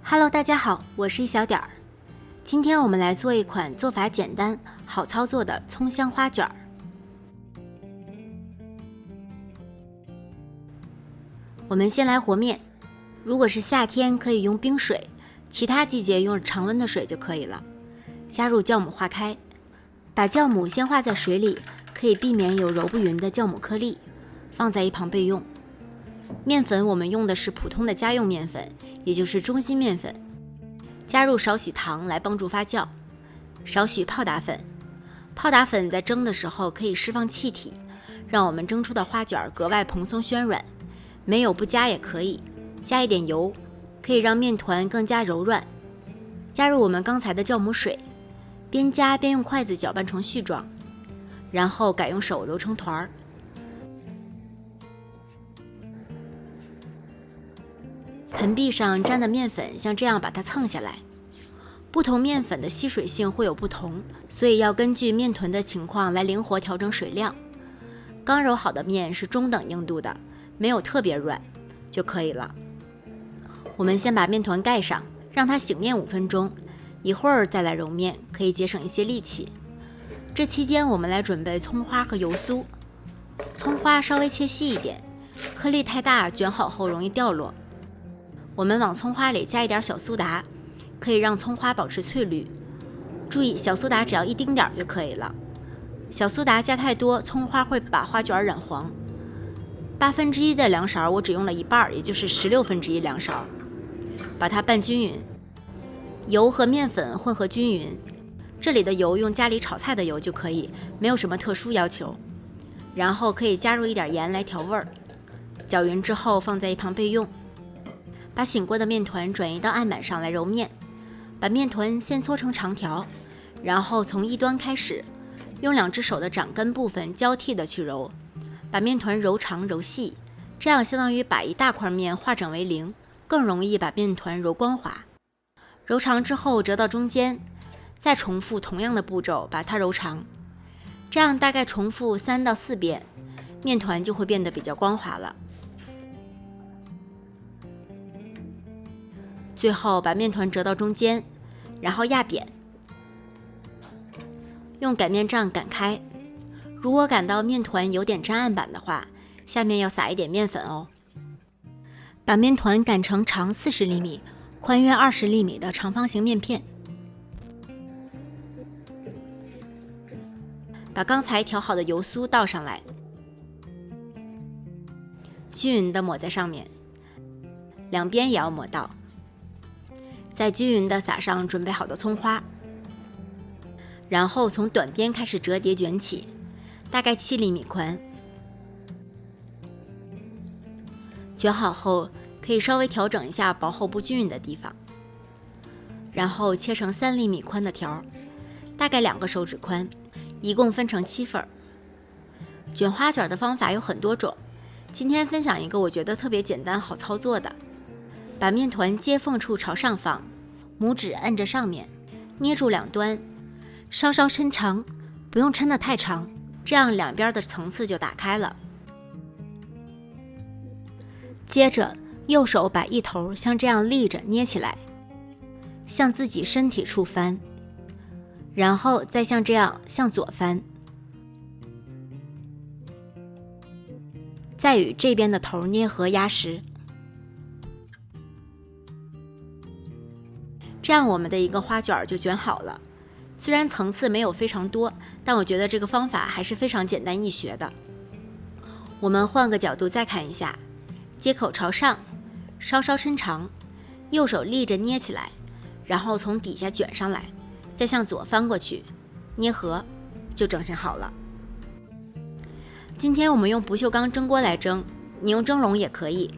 Hello， 大家好，我是一小点儿。今天我们来做一款做法简单、好操作的葱香花卷儿。我们先来和面，如果是夏天可以用冰水，其他季节用常温的水就可以了。加入酵母化开，把酵母先化在水里，可以避免有揉不匀的酵母颗粒，放在一旁备用。面粉我们用的是普通的家用面粉，也就是中筋面粉，加入少许糖来帮助发酵，少许泡打粉。泡打粉在蒸的时候可以释放气体，让我们蒸出的花卷格外蓬松暄软。没有不加也可以，加一点油，可以让面团更加柔软。加入我们刚才的酵母水，边加边用筷子搅拌成絮状，然后改用手揉成团儿。盆壁上沾的面粉像这样把它蹭下来。不同面粉的吸水性会有不同，所以要根据面团的情况来灵活调整水量。刚揉好的面是中等硬度的，没有特别软就可以了。我们先把面团盖上，让它醒面5分钟，一会儿再来揉面，可以节省一些力气。这期间我们来准备葱花和油酥。葱花稍微切细一点，颗粒太大卷好后容易掉落。我们往葱花里加一点小苏打，可以让葱花保持翠绿。注意，小苏打只要一丁点就可以了。小苏打加太多，葱花会把花卷染黄。1/8的凉勺我只用了一半，也就是1/16凉勺。把它拌均匀，油和面粉混合均匀。这里的油用家里炒菜的油就可以，没有什么特殊要求。然后可以加入一点盐来调味儿。搅匀之后放在一旁备用。把醒过的面团转移到案板上来揉面，把面团先搓成长条，然后从一端开始，用2只手的掌根部分交替的去揉，把面团揉长揉细，这样相当于把一大块面化整为零，更容易把面团揉光滑。揉长之后折到中间，再重复同样的步骤把它揉长，这样大概重复3到4遍，面团就会变得比较光滑了。最后把面团折到中间，然后压扁，用擀面杖擀开。如果擀到面团有点沾案板的话，下面要撒一点面粉哦。把面团擀成长40厘米、宽约20厘米的长方形面片。把刚才调好的油酥倒上来，均匀的抹在上面，两边也要抹到。再均匀地撒上准备好的葱花，然后从短边开始折叠卷起，大概7厘米宽。卷好后可以稍微调整一下薄厚不均匀的地方，然后切成3厘米宽的条，大概2个手指宽，一共分成7份。卷花卷的方法有很多种，今天分享一个我觉得特别简单好操作的。把面团接缝处朝上放，拇指按着上面，捏住两端，稍稍抻长，不用抻得太长，这样两边的层次就打开了。接着右手把一头像这样立着捏起来，向自己身体处翻，然后再像这样向左翻，再与这边的头捏合压实。这样我们的一个花卷就卷好了。虽然层次没有非常多，但我觉得这个方法还是非常简单易学的。我们换个角度再看一下，接口朝上，稍稍抻长，右手立着捏起来，然后从底下卷上来，再向左翻过去，捏合，就整形好了。今天我们用不锈钢蒸锅来蒸，你用蒸笼也可以。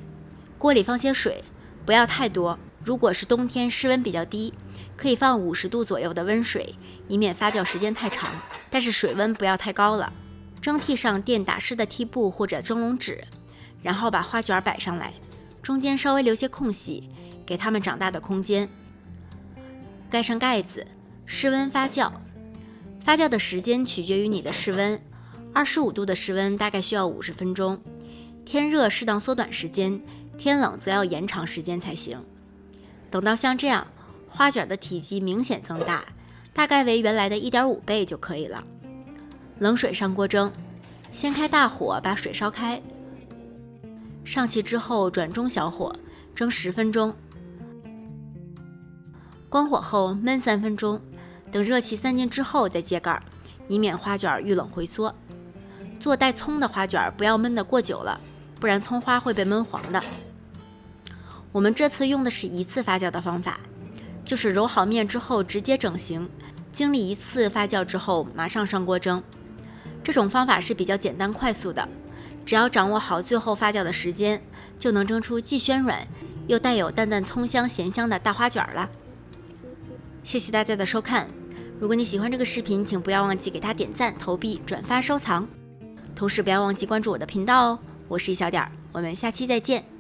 锅里放些水，不要太多。如果是冬天室温比较低，可以放50度左右的温水，以免发酵时间太长，但是水温不要太高了。蒸屉上垫打湿的屉布或者蒸笼纸，然后把花卷摆上来，中间稍微留些空隙，给它们长大的空间。盖上盖子，室温发酵。发酵的时间取决于你的室温，25度的室温大概需要50分钟，天热适当缩短时间，天冷则要延长时间才行。等到像这样，花卷的体积明显增大，大概为原来的1.5倍就可以了。冷水上锅蒸，先开大火把水烧开，上气之后转中小火蒸10分钟，关火后焖3分钟，等热气散尽之后再揭盖，以免花卷遇冷回缩。做带葱的花卷不要焖得过久了，不然葱花会被焖黄的。我们这次用的是1次发酵的方法，就是揉好面之后直接整形，经历1次发酵之后马上上锅蒸。这种方法是比较简单快速的，只要掌握好最后发酵的时间，就能蒸出既暄软又带有淡淡葱香咸香的大花卷了。谢谢大家的收看，如果你喜欢这个视频，请不要忘记给它点赞、投币、转发、收藏，同时不要忘记关注我的频道哦。我是一小点儿，我们下期再见。